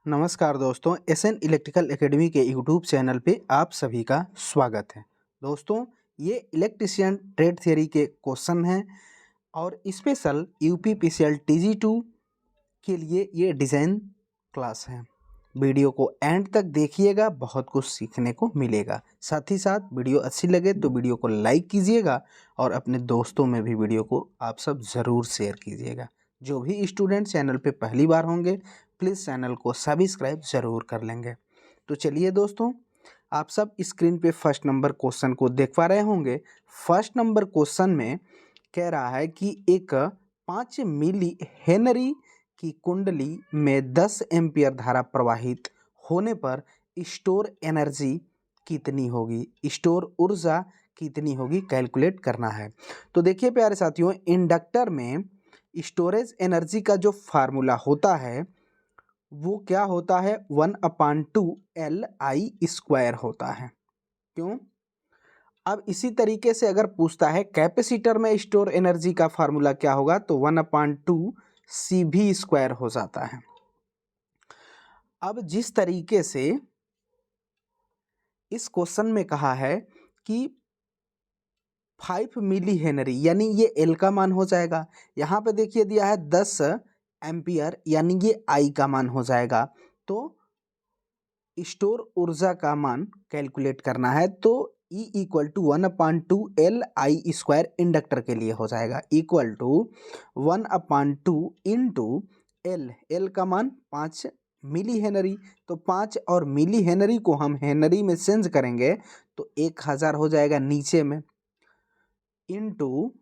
नमस्कार दोस्तों, SN electrical academy के यूट्यूब चैनल पे आप सभी का स्वागत है। दोस्तों, ये इलेक्ट्रिशियन ट्रेड थ्योरी के क्वेश्चन हैं और स्पेशल यूपीपीसीएल टीजी2 के लिए ये डिज़ाइन क्लास है। वीडियो को एंड तक देखिएगा, बहुत कुछ सीखने को मिलेगा। साथ ही साथ वीडियो अच्छी लगे तो वीडियो को लाइक कीजिएगा और अपने दोस्तों में भी वीडियो को आप सब ज़रूर शेयर कीजिएगा। जो भी स्टूडेंट चैनल पे पहली बार होंगे प्लीज़ चैनल को सब्सक्राइब ज़रूर कर लेंगे। तो चलिए दोस्तों, आप सब स्क्रीन पे फर्स्ट नंबर क्वेश्चन को देख पा रहे होंगे। फर्स्ट नंबर क्वेश्चन में कह रहा है कि एक 5 मिली हेनरी की कुंडली में 10 एम्पियर धारा प्रवाहित होने पर स्टोर एनर्जी कितनी होगी, स्टोर ऊर्जा कितनी होगी, कैलकुलेट करना है। तो देखिए प्यारे साथियों, इंडक्टर में स्टोरेज एनर्जी का जो फार्मूला होता है वो क्या होता है, 1/2 Li² होता है। क्यों? अब इसी तरीके से अगर पूछता है कैपेसिटर में स्टोर एनर्जी का फार्मूला क्या होगा तो 1/2 CV² हो जाता है। अब जिस तरीके से इस क्वेश्चन में कहा है कि 5 मिली हेनरी यानी ये एल का मान हो जाएगा। यहाँ पे देखिए दिया है 10 एम्पियर यानी ये आई का मान हो जाएगा। तो स्टोर ऊर्जा का मान कैलकुलेट करना है तो E = 1/2 Li² इंडक्टर के लिए हो जाएगा, इक्वल टू 1/2 इंटू एल का मान 5 मिली हेनरी। तो 5 और मिली हेनरी को हम हेनरी में चेंज करेंगे तो 1000 हो जाएगा नीचे में, इंटू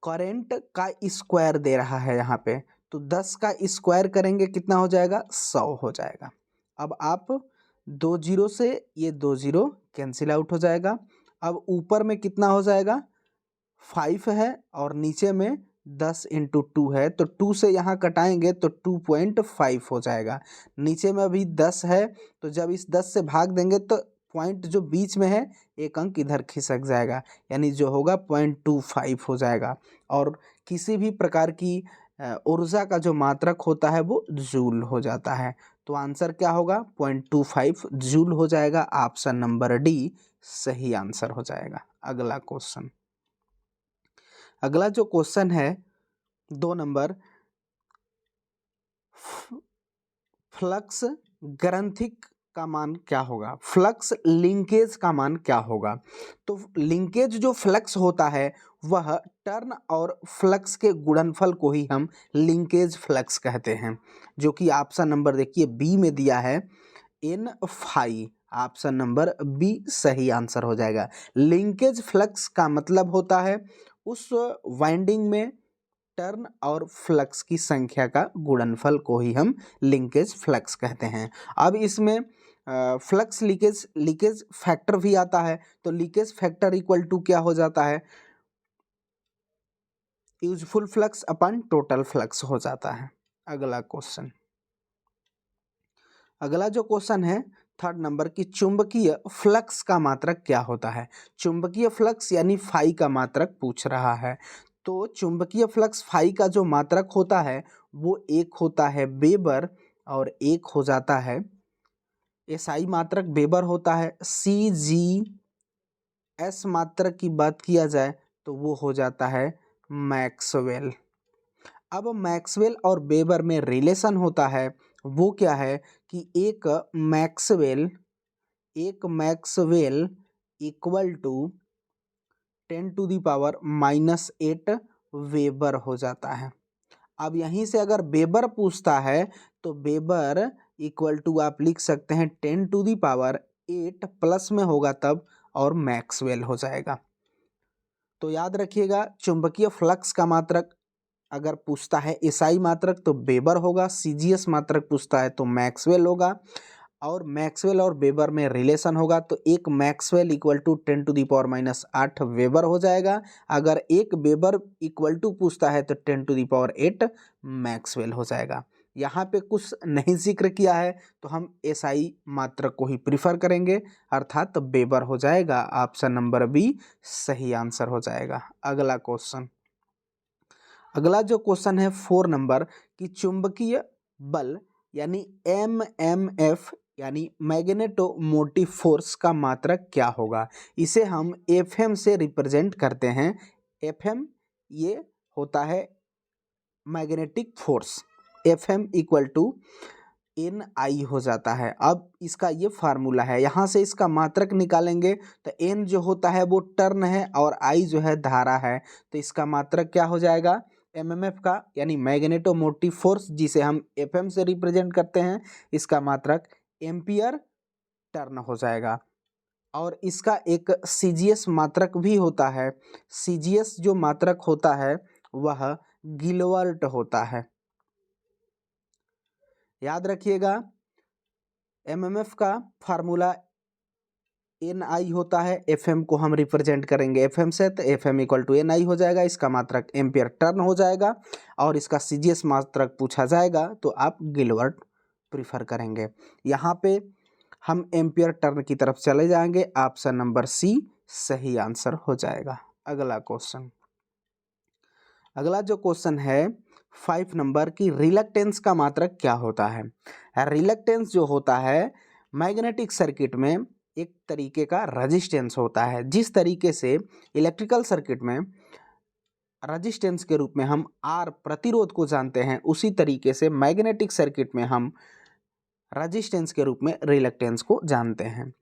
करेंट का स्क्वायर दे रहा है यहाँ पे, तो 10 का स्क्वायर करेंगे कितना हो जाएगा, 100 हो जाएगा। अब आप 2 जीरो से ये 2 जीरो कैंसिल आउट हो जाएगा। अब ऊपर में कितना हो जाएगा, 5 है और नीचे में 10 × 2 है, तो 2 से यहाँ कटाएंगे तो 2.5 हो जाएगा। नीचे में अभी 10 है तो जब इस 10 से भाग देंगे तो पॉइंट जो बीच में है एक अंक इधर खिसक जाएगा, यानी जो होगा 0.25 हो जाएगा। और किसी भी प्रकार की ऊर्जा का जो मात्रक होता है वो जूल हो जाता है। तो आंसर क्या होगा, 0.25 जूल हो जाएगा। ऑप्शन नंबर डी सही आंसर हो जाएगा। अगला क्वेश्चन, अगला जो क्वेश्चन है 2 नंबर, फ्लक्स ग्रंथिक का मान क्या होगा, फ्लक्स लिंकेज का मान क्या होगा। तो लिंकेज जो फ्लक्स होता है वह टर्न और फ्लक्स के गुणनफल को ही हम लिंकेज फ्लक्स कहते हैं, जो कि ऑप्शन नंबर देखिए बी में दिया है N∅। ऑप्शन नंबर बी सही आंसर हो जाएगा। लिंकेज फ्लक्स का मतलब होता है उस वाइंडिंग में टर्न और फ्लक्स की संख्या का गुणनफल को ही हम लिंकेज फ्लक्स कहते हैं। अब इसमें फ्लक्स लीकेज फैक्टर भी आता है, तो लीकेज फैक्टर इक्वल टू क्या हो जाता है, यूजफुल फ्लक्स अपन टोटल फ्लक्स हो जाता है। अगला क्वेश्चन, अगला जो क्वेश्चन है 3rd नंबर की, चुंबकीय फ्लक्स का मात्रक क्या होता है। चुंबकीय फ्लक्स यानी फाई का मात्रक पूछ रहा है। तो चुंबकीय फ्लक्स फाई का जो मात्रक होता है वो एक होता है वेबर और एक हो जाता है एसआई मात्रक वेबर होता है। CGS मात्रक की बात किया जाए तो वो हो जाता है मैक्सवेल। अब मैक्सवेल और वेबर में रिलेशन होता है वो क्या है कि एक मैक्सवेल इक्वल टू 10⁻⁻8 वेबर हो जाता है। अब यहीं से अगर वेबर पूछता है तो वेबर इक्वल टू आप लिख सकते हैं 10⁸ प्लस में होगा तब, और मैक्सवेल हो जाएगा। तो याद रखिएगा, चुंबकीय फ्लक्स का मात्रक अगर पूछता है एसआई मात्रक तो वेबर होगा, सीजीएस मात्रक पूछता है तो मैक्सवेल होगा, और मैक्सवेल और वेबर में रिलेशन होगा तो एक मैक्सवेल इक्वल टू 10⁻⁸ वेबर हो जाएगा। अगर एक वेबर इक्वल टू पूछता है तो 10⁸ मैक्सवेल हो जाएगा। यहाँ पे कुछ नहीं जिक्र किया है तो हम एसआई मात्रक को ही प्रीफर करेंगे, अर्थात वेबर हो जाएगा। ऑप्शन नंबर बी सही आंसर हो जाएगा। अगला क्वेश्चन, अगला जो क्वेश्चन है 4 नंबर की, चुंबकीय बल यानी MMF यानी मैग्नेटोमोटिव फोर्स का मात्रक क्या होगा। इसे हम FM से रिप्रेजेंट करते हैं। FM ये होता है magnetic force, FM equal to NI हो जाता है। अब इसका ये फार्मूला है, यहाँ से इसका मात्रक निकालेंगे तो N जो होता है वो टर्न है और I जो है धारा है, तो इसका मात्रक क्या हो जाएगा MMF का, यानी मैग्नेटोमोटिव फोर्स जिसे हम FM से रिप्रेजेंट करते हैं, इसका मात्रक एम्पियर टर्न हो जाएगा। और इसका एक CGS मात्रक भी होता है। CGS जो मात्रक होता है वह गिलवर्ट होता है, याद रखिएगा। MMF का फार्मूला NI होता है, FM को हम रिप्रेजेंट करेंगे FM से, तो FM इक्वल टू NI हो जाएगा, इसका मात्रक एम्पियर टर्न हो जाएगा। और इसका CGS मात्रक पूछा जाएगा तो आप गिलवर्ट प्रीफर करेंगे। यहाँ पे हम एम्पियर टर्न की तरफ चले जाएंगे, ऑप्शन नंबर C सही आंसर हो जाएगा। अगला क्वेश्चन, अगला जो क्वेश्चन है 5 नंबर की, रिलक्टेंस का मात्रक क्या होता है। रिलक्टेंस जो होता है मैग्नेटिक सर्किट में एक तरीके का रेजिस्टेंस होता है। जिस तरीके से इलेक्ट्रिकल सर्किट में रेजिस्टेंस के रूप में हम R प्रतिरोध को जानते हैं, उसी तरीके से मैग्नेटिक सर्किट में हम रेजिस्टेंस के रूप में रिलक्टेंस को जानते हैं।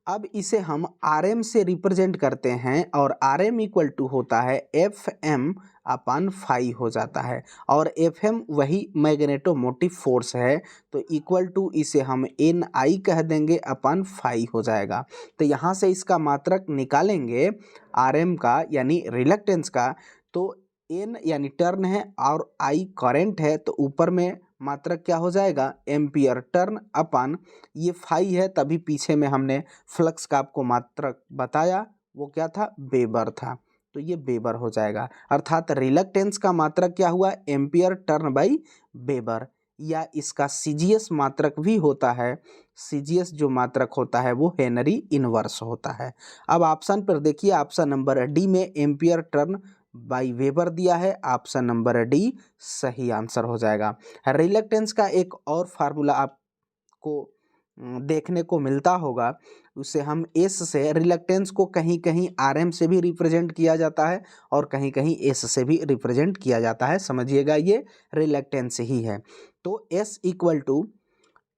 अब इसे हम RM से रिप्रेजेंट करते हैं और RM इक्वल टू होता है FM अपन फाई हो जाता है, और FM वही मैग्नेटोमोटिव फोर्स है, तो इक्वल टू इसे हम NI कह देंगे अपन फाई हो जाएगा। तो यहाँ से इसका मात्रक निकालेंगे RM का यानी रिलक्टेंस का, तो N यानी टर्न है और I करंट है, तो ऊपर में मात्रक क्या हो जाएगा एम्पियर टर्न अपन ये फाई है, तभी पीछे में हमने फ्लक्स का आपको मात्रक बताया, वो क्या था वेबर था, तो ये वेबर हो जाएगा। अर्थात रिलक्टेंस का मात्रक क्या हुआ एम्पियर टर्न बाई वेबर, या इसका CGS मात्रक भी होता है। CGS जो मात्रक होता है वो हेनरी इनवर्स होता है। अब ऑप्शन पर देखिए, ऑप्शन नंबर D में एम्पियर टर्न बाई वेबर दिया है, ऑप्शन नंबर D सही आंसर हो जाएगा। रिलक्टेंस का एक और फार्मूला आपको देखने को मिलता होगा, उसे हम S से, रिलक्टेंस को कहीं कहीं RM से भी रिप्रेजेंट किया जाता है और कहीं कहीं S से भी रिप्रेजेंट किया जाता है, समझिएगा ये रिलक्टेंस ही है। तो S इक्वल टू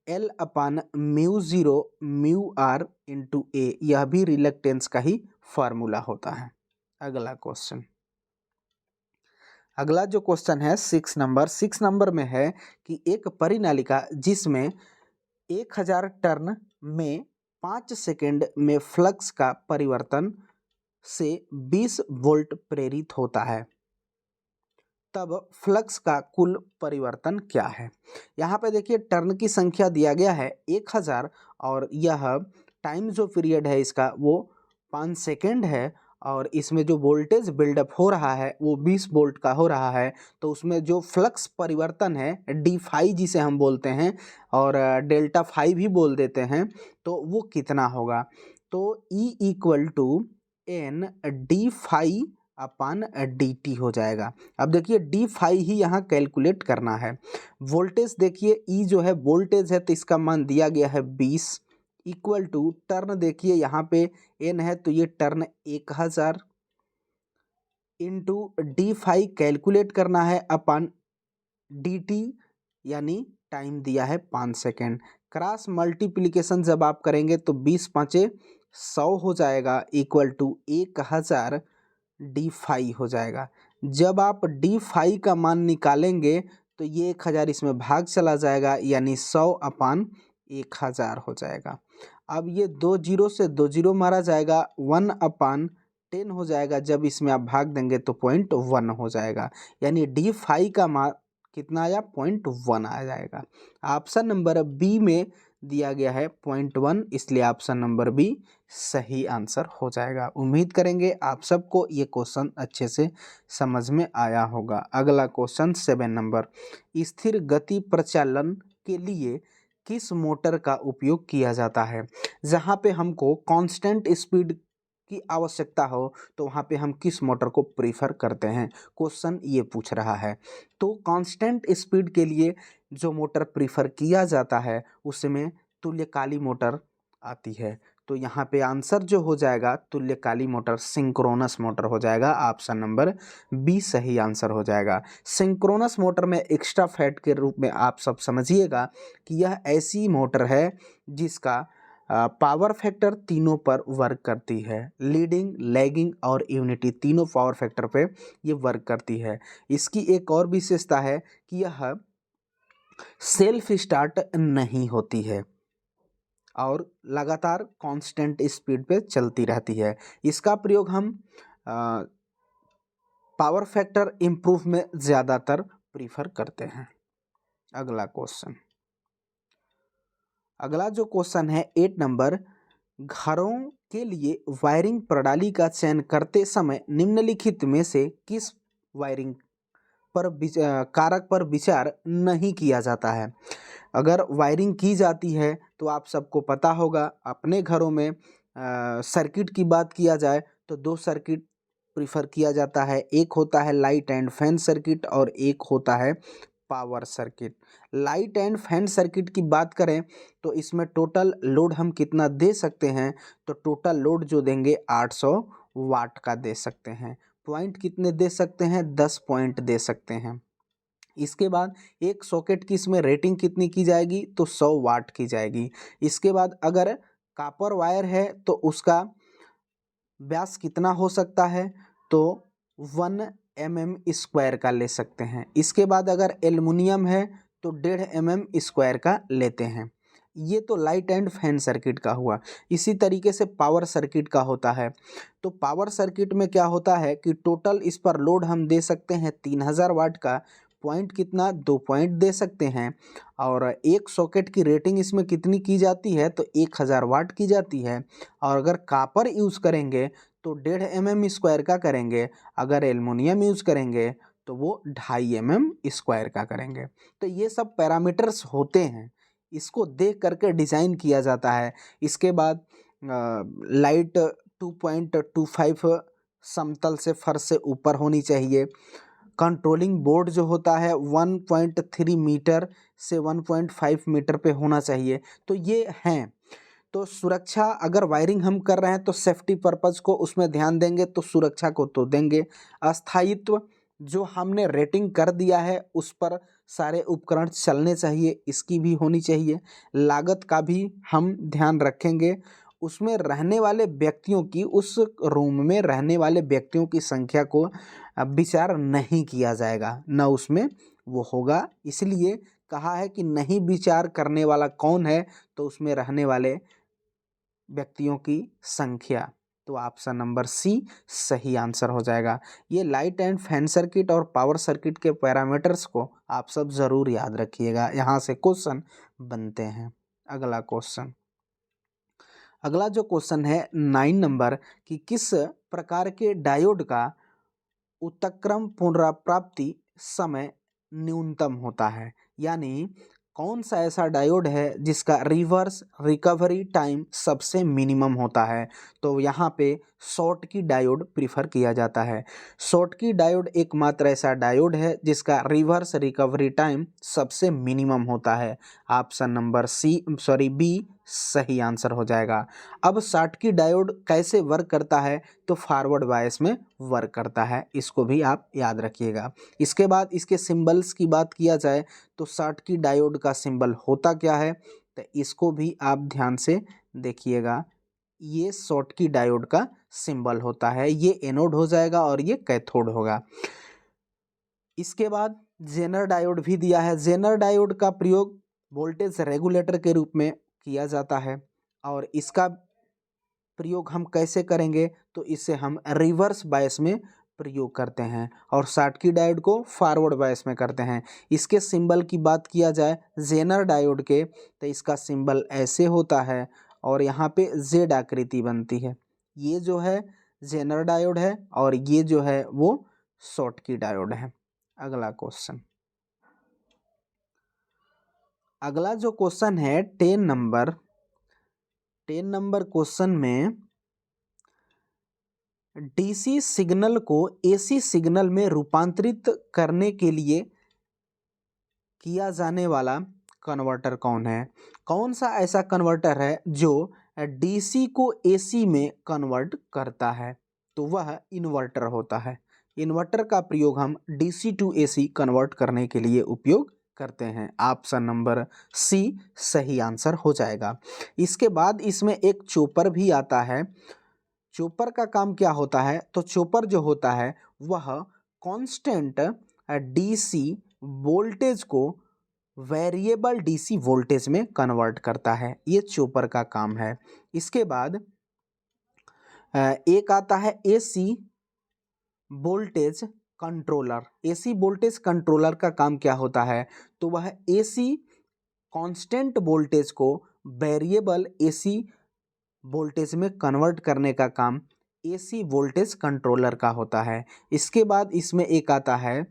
L अपन μ0 μr इंटू A, यह भी रिलक्टेंस का ही फार्मूला होता है। अगला क्वेश्चन, अगला जो क्वेश्चन है 6 नंबर में है कि एक परिनालिका जिसमें 1000 टर्न में 5 सेकेंड में फ्लक्स का परिवर्तन से 20 वोल्ट प्रेरित होता है, तब फ्लक्स का कुल परिवर्तन क्या है। यहाँ पे देखिए टर्न की संख्या दिया गया है 1000 और यह टाइम जो पीरियड है इसका वो 5 सेकेंड है, और इसमें जो वोल्टेज बिल्डअप हो रहा है वो 20 वोल्ट का हो रहा है, तो उसमें जो फ्लक्स परिवर्तन है डी फाई जिसे हम बोलते हैं और डेल्टा फाई भी बोल देते हैं, तो वो कितना होगा। तो E equal to N D phi अपन dt हो जाएगा। अब देखिए डी फाई ही यहाँ कैलकुलेट करना है। वोल्टेज देखिए E जो है वोल्टेज है, तो इसका मान दिया गया है 20 इक्वल टू टर्न देखिए यहाँ पे N है, तो ये turn 1000 into D phi calculate करना है अपन dt यानी टाइम दिया है 5 सेकेंड। क्रॉस मल्टीप्लिकेशन जब आप करेंगे तो 20 पाँचे 100 हो जाएगा इक्वल टू 1000 डी फाई हो जाएगा। जब आप डी फाई का मान निकालेंगे तो ये 1000 इसमें भाग चला जाएगा, यानी 100 अपान 1000 हो जाएगा। अब ये 2 जीरो से 2 जीरो मारा जाएगा, 1 अपान 10 हो जाएगा, जब इसमें आप भाग देंगे तो 0.1 हो जाएगा, यानी डी फाई का मान कितना आया 0.1 आ जाएगा। ऑप्शन नंबर बी में दिया गया है 0.1, इसलिए ऑप्शन नंबर बी सही आंसर हो जाएगा। उम्मीद करेंगे आप सबको ये क्वेश्चन अच्छे से समझ में आया होगा। अगला क्वेश्चन 7 नंबर, स्थिर गति प्रचालन के लिए किस मोटर का उपयोग किया जाता है। जहाँ पे हमको कांस्टेंट स्पीड की आवश्यकता हो तो वहाँ पे हम किस मोटर को प्रीफर करते हैं, क्वेश्चन ये पूछ रहा है। तो कांस्टेंट स्पीड के लिए जो मोटर प्रीफर किया जाता है उसमें तुल्यकाली मोटर आती है। तो यहाँ पे आंसर जो हो जाएगा तुल्यकाली मोटर सिंक्रोनस मोटर हो जाएगा। ऑप्शन नंबर बी सही आंसर हो जाएगा। सिंक्रोनस मोटर में एक्स्ट्रा फैट के रूप में आप सब समझिएगा कि यह ऐसी मोटर है जिसका पावर फैक्टर तीनों पर वर्क करती है। लीडिंग, लैगिंग और यूनिटी तीनों पावर फैक्टर पे ये वर्क करती है। इसकी एक और विशेषता है कि यह सेल्फ स्टार्ट नहीं होती है और लगातार कांस्टेंट स्पीड पे चलती रहती है। इसका प्रयोग हम पावर फैक्टर इम्प्रूव में ज़्यादातर प्रीफर करते हैं। अगला क्वेश्चन, अगला जो क्वेश्चन है 8 नंबर, घरों के लिए वायरिंग प्रणाली का चयन करते समय निम्नलिखित में से किस वायरिंग पर कारक पर विचार नहीं किया जाता है। अगर वायरिंग की जाती है तो आप सबको पता होगा, अपने घरों में सर्किट की बात किया जाए तो 2 सर्किट प्रीफर किया जाता है। एक होता है लाइट एंड फैन सर्किट और एक होता है power circuit. Light and fan circuit की बात करें तो इसमें टोटल लोड हम कितना दे सकते हैं, तो टोटल लोड जो देंगे 800 वाट का दे सकते हैं। पॉइंट कितने दे सकते हैं, 10 पॉइंट दे सकते हैं। इसके बाद एक सॉकेट की इसमें रेटिंग कितनी की जाएगी, तो 100 वाट की जाएगी। इसके बाद अगर कॉपर वायर है तो उसका व्यास कितना हो सकता है, तो 1 mm² का ले सकते हैं। इसके बाद अगर एल्युमिनियम है तो 1.5 mm² का लेते हैं। ये तो लाइट एंड फैन सर्किट का हुआ। इसी तरीके से पावर सर्किट का होता है। तो पावर सर्किट में क्या होता है कि टोटल इस पर लोड हम दे सकते हैं 3000 वाट का। पॉइंट कितना, 2 पॉइंट दे सकते हैं। और एक सॉकेट की रेटिंग इसमें कितनी की जाती है, तो 1000 वाट की जाती है। और अगर कॉपर यूज़ करेंगे तो 1.5 mm² का करेंगे। अगर एल्युमिनियम यूज़ करेंगे तो वो 2.5 mm² का करेंगे। तो ये सब पैरामीटर्स होते हैं, इसको देख करके डिज़ाइन किया जाता है। इसके बाद लाइट 2.25 समतल से फर्श से ऊपर होनी चाहिए। कंट्रोलिंग बोर्ड जो होता है 1.3 मीटर से 1.5 मीटर पे होना चाहिए। तो ये हैं। तो सुरक्षा, अगर वायरिंग हम कर रहे हैं तो सेफ्टी पर्पज़ को उसमें ध्यान देंगे, तो सुरक्षा को तो देंगे। अस्थायित्व, जो हमने रेटिंग कर दिया है उस पर सारे उपकरण चलने चाहिए, इसकी भी होनी चाहिए। लागत का भी हम ध्यान रखेंगे। उसमें रहने वाले व्यक्तियों की, उस रूम में रहने वाले व्यक्तियों की संख्या को विचार नहीं किया जाएगा, न उसमें वो होगा। इसलिए कहा है कि नहीं विचार करने वाला कौन है, तो उसमें रहने वाले व्यक्तियों की संख्या। तो ऑप्शन नंबर सी सही आंसर हो जाएगा। ये लाइट एंड फैन सर्किट और पावर सर्किट के पैरामीटर्स को आप सब ज़रूर याद रखिएगा, यहाँ से क्वेश्चन बनते हैं। अगला क्वेश्चन, अगला जो क्वेश्चन है 9 नंबर, कि किस प्रकार के डायोड का उत्क्रम पुनराप्राप्ति समय न्यूनतम होता है। यानी कौन सा ऐसा डायोड है जिसका रिवर्स रिकवरी टाइम सबसे मिनिमम होता है। तो यहाँ पे शॉटकी डायोड प्रीफर किया जाता है। शॉटकी डायोड एकमात्र ऐसा डायोड है जिसका रिवर्स रिकवरी टाइम सबसे मिनिमम होता है। ऑप्शन नंबर बी सही आंसर हो जाएगा। अब शॉटकी डायोड कैसे वर्क करता है, तो फॉरवर्ड बायस में वर्क करता है, इसको भी आप याद रखिएगा। इसके बाद इसके सिंबल्स की बात किया जाए तो शॉटकी डायोड का सिंबल होता क्या है, तो इसको भी आप ध्यान से देखिएगा। ये शॉटकी डायोड का सिंबल होता है, ये एनोड हो जाएगा और ये कैथोड होगा। इसके बाद जेनर डायोड भी दिया है। जेनर डायोड का प्रयोग वोल्टेज रेगुलेटर के रूप में किया जाता है। और इसका प्रयोग हम कैसे करेंगे, तो इसे हम रिवर्स बायस में प्रयोग करते हैं और शॉटकी डायोड को फॉरवर्ड बायस में करते हैं। इसके सिंबल की बात किया जाए जेनर डायोड के, तो इसका सिंबल ऐसे होता है और यहाँ पे जेड आकृति बनती है। ये जो है जेनर डायोड है और ये जो है वो शॉटकी डायोड है। अगला क्वेश्चन, अगला जो क्वेश्चन है 10 नंबर क्वेश्चन में डीसी सिग्नल को एसी सिग्नल में रूपांतरित करने के लिए किया जाने वाला कन्वर्टर कौन है? कौन सा ऐसा कन्वर्टर है जो डीसी को एसी में कन्वर्ट करता है? तो वह इन्वर्टर होता है। इन्वर्टर का प्रयोग हम डीसी टू एसी कन्वर्ट करने के लिए उपयोग करते हैं। ऑप्शन नंबर सी सही आंसर हो जाएगा। इसके बाद इसमें एक चॉपर भी आता है। चॉपर का काम क्या होता है? तो चॉपर जो होता है वह कांस्टेंट डीसी वोल्टेज को वेरिएबल डीसी वोल्टेज में कन्वर्ट करता है। ये चॉपर का काम है। इसके बाद एक आता है AC voltage controller. AC voltage controller का काम क्या होता है? तो वह एसी कांस्टेंट वोल्टेज को वेरिएबल एसी वोल्टेज में कन्वर्ट करने का काम एसी वोल्टेज कंट्रोलर का होता है। इसके बाद इसमें एक आता है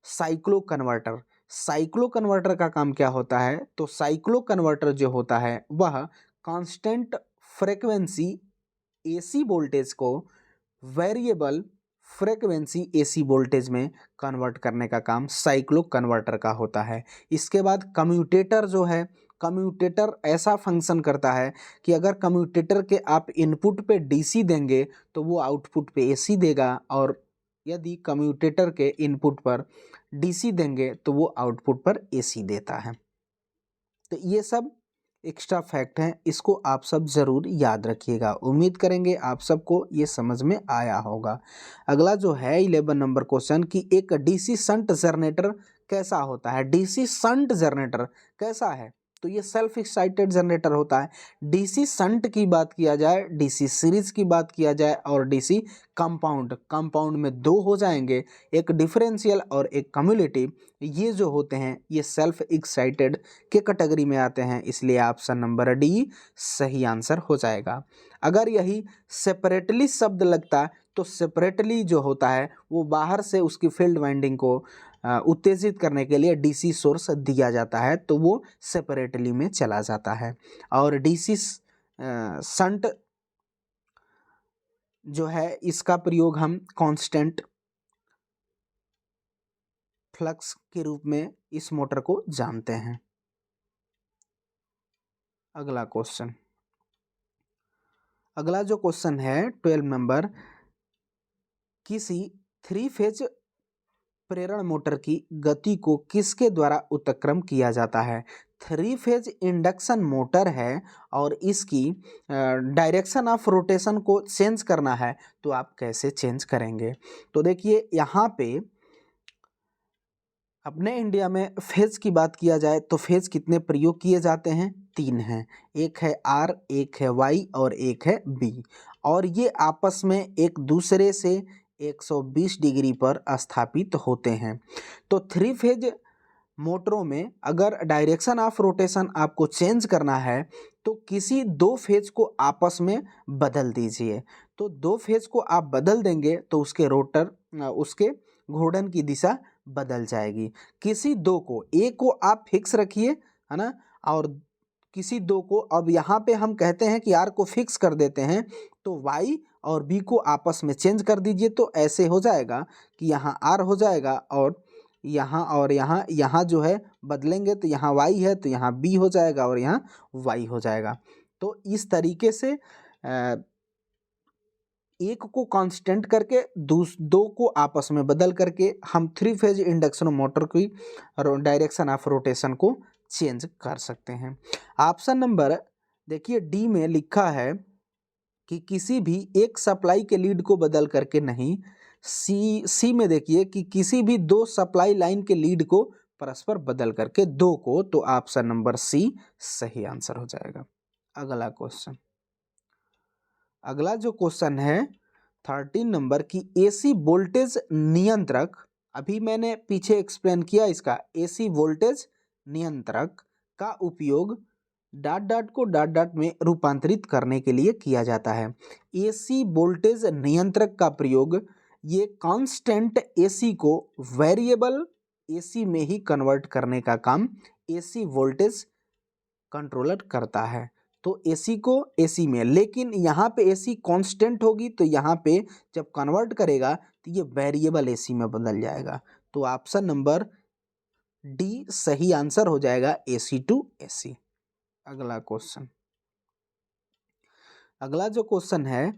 साइक्लो कन्वर्टर। साइक्लो कन्वर्टर का काम क्या होता है? तो साइक्लो कन्वर्टर जो होता है वह कांस्टेंट फ्रीक्वेंसी एसी वोल्टेज को वेरिएबल फ्रीक्वेंसी एसी वोल्टेज में कन्वर्ट करने का काम साइक्लो कन्वर्टर का होता है। इसके बाद कम्यूटेटर जो है, कम्यूटेटर ऐसा फंक्शन करता है कि अगर कम्यूटेटर के आप इनपुट पे डीसी देंगे तो वो आउटपुट पे एसी देगा, और यदि कम्यूटेटर के इनपुट पर डीसी देंगे तो वो आउटपुट पर एसी देता है। तो ये सब एक्स्ट्रा फैक्ट हैं, इसको आप सब ज़रूर याद रखिएगा। उम्मीद करेंगे आप सबको ये समझ में आया होगा। अगला जो है 11 नंबर क्वेश्चन कि एक डीसी शंट जनरेटर कैसा होता है? डीसी शंट जनरेटर कैसा है? तो ये सेल्फ एक्साइटेड जनरेटर होता है। डीसी शंट की बात किया जाए, डीसी सीरीज की बात किया जाए और डीसी कंपाउंड, कंपाउंड में दो हो जाएंगे, एक डिफरेंशियल और एक कम्युलेटिव। ये जो होते हैं ये सेल्फ एक्साइटेड के कैटेगरी में आते हैं, इसलिए ऑप्शन नंबर डी सही आंसर हो जाएगा। अगर यही सेपरेटली शब्द लगता तो सेपरेटली जो होता है वो बाहर से उसकी फील्ड वाइंडिंग को उत्तेजित करने के लिए डीसी सोर्स दिया जाता है, तो वो सेपरेटली में चला जाता है। और डीसी शंट जो है इसका प्रयोग हम कांस्टेंट फ्लक्स के रूप में इस मोटर को जानते हैं। अगला क्वेश्चन, अगला जो क्वेश्चन है 12 नंबर, किसी 3 फेज प्रेरण मोटर की गति को किसके द्वारा उत्क्रम किया जाता है? 3 फेज इंडक्शन मोटर है और इसकी डायरेक्शन ऑफ रोटेशन को चेंज करना है, तो आप कैसे चेंज करेंगे? तो देखिए यहाँ पे अपने इंडिया में फेज की बात किया जाए तो फेज कितने प्रयोग किए जाते हैं? 3 हैं। एक है आर, एक है वाई और एक है बी, और ये आपस में एक दूसरे से 120 डिग्री पर स्थापित होते हैं। तो 3 फेज मोटरों में अगर डायरेक्शन ऑफ रोटेशन आपको चेंज करना है तो किसी 2 फेज को आपस में बदल दीजिए। तो 2 फेज को आप बदल देंगे तो उसके रोटर, उसके घूर्णन की दिशा बदल जाएगी। किसी 2 को, एक को आप फिक्स रखिए, है ना, और किसी 2 को, अब यहाँ पे हम कहते हैं कि आर को फिक्स कर देते हैं, तो वाई और बी को आपस में चेंज कर दीजिए। तो ऐसे हो जाएगा कि यहाँ आर हो जाएगा और यहाँ जो है बदलेंगे तो यहाँ वाई है तो यहाँ बी हो जाएगा और यहाँ वाई हो जाएगा। तो इस तरीके से एक को कांस्टेंट करके 2 को आपस में बदल करके हम 3 फेज इंडक्शन मोटर की डायरेक्शन ऑफ रोटेशन को चेंज कर सकते हैं। ऑप्शन नंबर देखिए डी में लिखा है कि किसी भी एक सप्लाई के लीड को बदल करके नहीं। सी में देखिए कि किसी भी 2 सप्लाई लाइन के लीड को परस्पर बदल करके 2 को, तो ऑप्शन नंबर सी सही आंसर हो जाएगा। अगला क्वेश्चन, अगला जो क्वेश्चन है 13 नंबर की एसी वोल्टेज नियंत्रक, अभी मैंने पीछे एक्सप्लेन किया इसका, एसी वोल्टेज नियंत्रक का उपयोग dot dot co dot dot में रूपांतरित करने के लिए किया जाता है। एसी वोल्टेज नियंत्रक का प्रयोग ये कांस्टेंट एसी को वेरिएबल एसी में ही कन्वर्ट करने का काम एसी वोल्टेज कंट्रोलर करता है। तो एसी को एसी में, लेकिन यहाँ पे एसी कांस्टेंट होगी तो यहाँ पे जब कन्वर्ट करेगा तो ये वेरिएबल एसी में बदल जाएगा। तो ऑप्शन नंबर डी सही आंसर हो जाएगा, एसी टू एसी। अगला क्वेश्चन, अगला जो क्वेश्चन है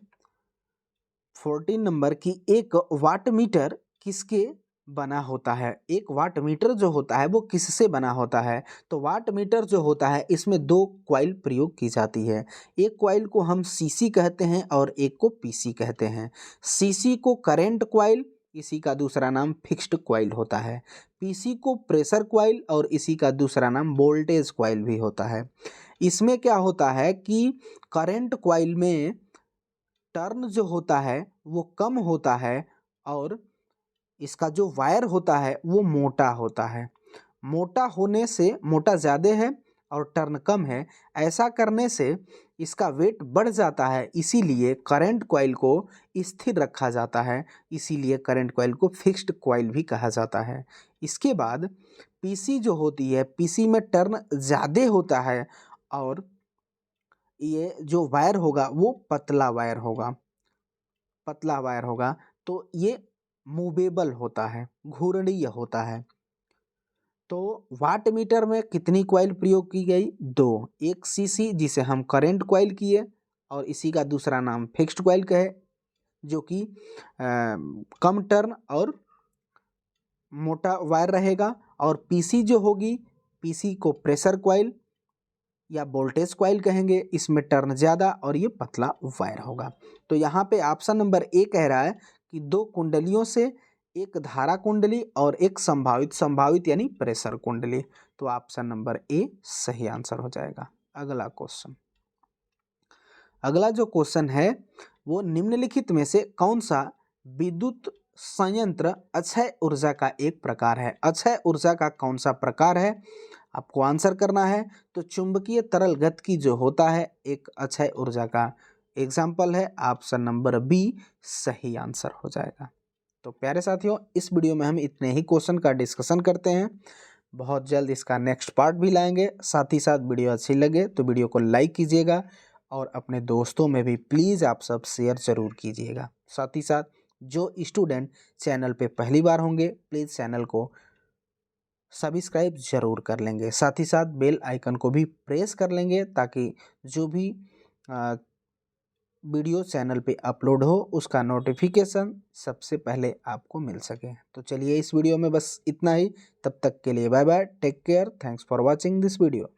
14 नंबर की, एक वाट मीटर किसके बना होता है? एक वाट मीटर जो होता है वो किससे बना होता है? तो वाट मीटर जो होता है इसमें दो कॉइल प्रयोग की जाती है। एक कॉइल को हम सीसी कहते हैं और एक को पीसी कहते हैं। सीसी को करंट कॉइल, इसी का दूसरा नाम फिक्स्ड कॉइल होता है। पीसी को प्रेशर कॉइल और इसी का दूसरा नाम वोल्टेज कॉइल भी होता है। इसमें क्या होता है कि करंट कॉइल में टर्न जो होता है वो कम होता है और इसका जो वायर होता है वो मोटा होता है। मोटा होने से, मोटा ज़्यादा है और टर्न कम है, ऐसा करने से इसका वेट बढ़ जाता है, इसीलिए करंट कॉइल को स्थिर रखा जाता है, इसीलिए करंट कॉइल को फिक्स्ड कॉइल भी कहा जाता है। इसके बाद पीसी जो होती है, पीसी में टर्न ज़्यादा होता है और ये जो वायर होगा वो पतला वायर होगा, पतला वायर होगा, तो ये मूवेबल होता है, घूर्णीय होता है। तो वाट मीटर में कितनी कॉइल प्रयोग की गई? दो, एक सीसी जिसे हम करंट कॉइल किए और इसी का दूसरा नाम फिक्स्ड कॉइल कहे, जो कि कम टर्न और मोटा वायर रहेगा, और पीसी जो होगी, पीसी को प्रेशर कॉइल या वोल्टेज कॉइल कहेंगे, इसमें टर्न ज़्यादा और ये पतला वायर होगा। तो यहाँ पे ऑप्शन नंबर ए कह रहा है कि दो कुंडलियों से, एक धारा कुंडली और एक संभावित यानी प्रेशर कुंडली। तो ऑप्शन नंबर ए सही आंसर हो जाएगा। अगला क्वेश्चन, अगला जो क्वेश्चन है वो निम्नलिखित में से कौन सा विद्युत संयंत्र अक्षय ऊर्जा का एक प्रकार है? अक्षय ऊर्जा का कौन सा प्रकार है आपको आंसर करना है। तो चुंबकीय तरल गतिकी जो होता है एक अक्षय ऊर्जा का एग्जाम्पल है, ऑप्शन नंबर बी सही आंसर हो जाएगा। तो प्यारे साथियों, इस वीडियो में हम इतने ही क्वेश्चन का डिस्कशन करते हैं, बहुत जल्द इसका नेक्स्ट पार्ट भी लाएंगे। साथ ही साथ वीडियो अच्छी लगे तो वीडियो को लाइक कीजिएगा और अपने दोस्तों में भी प्लीज़ आप सब शेयर ज़रूर कीजिएगा। साथ ही साथ जो स्टूडेंट चैनल पे पहली बार होंगे प्लीज़ चैनल को सब्सक्राइब जरूर कर लेंगे, साथ ही साथ बेल आइकन को भी प्रेस कर लेंगे ताकि जो भी वीडियो चैनल पे अपलोड हो उसका नोटिफिकेशन सबसे पहले आपको मिल सके। तो चलिए इस वीडियो में बस इतना ही, तब तक के लिए bye bye, take care, thanks for watching this video.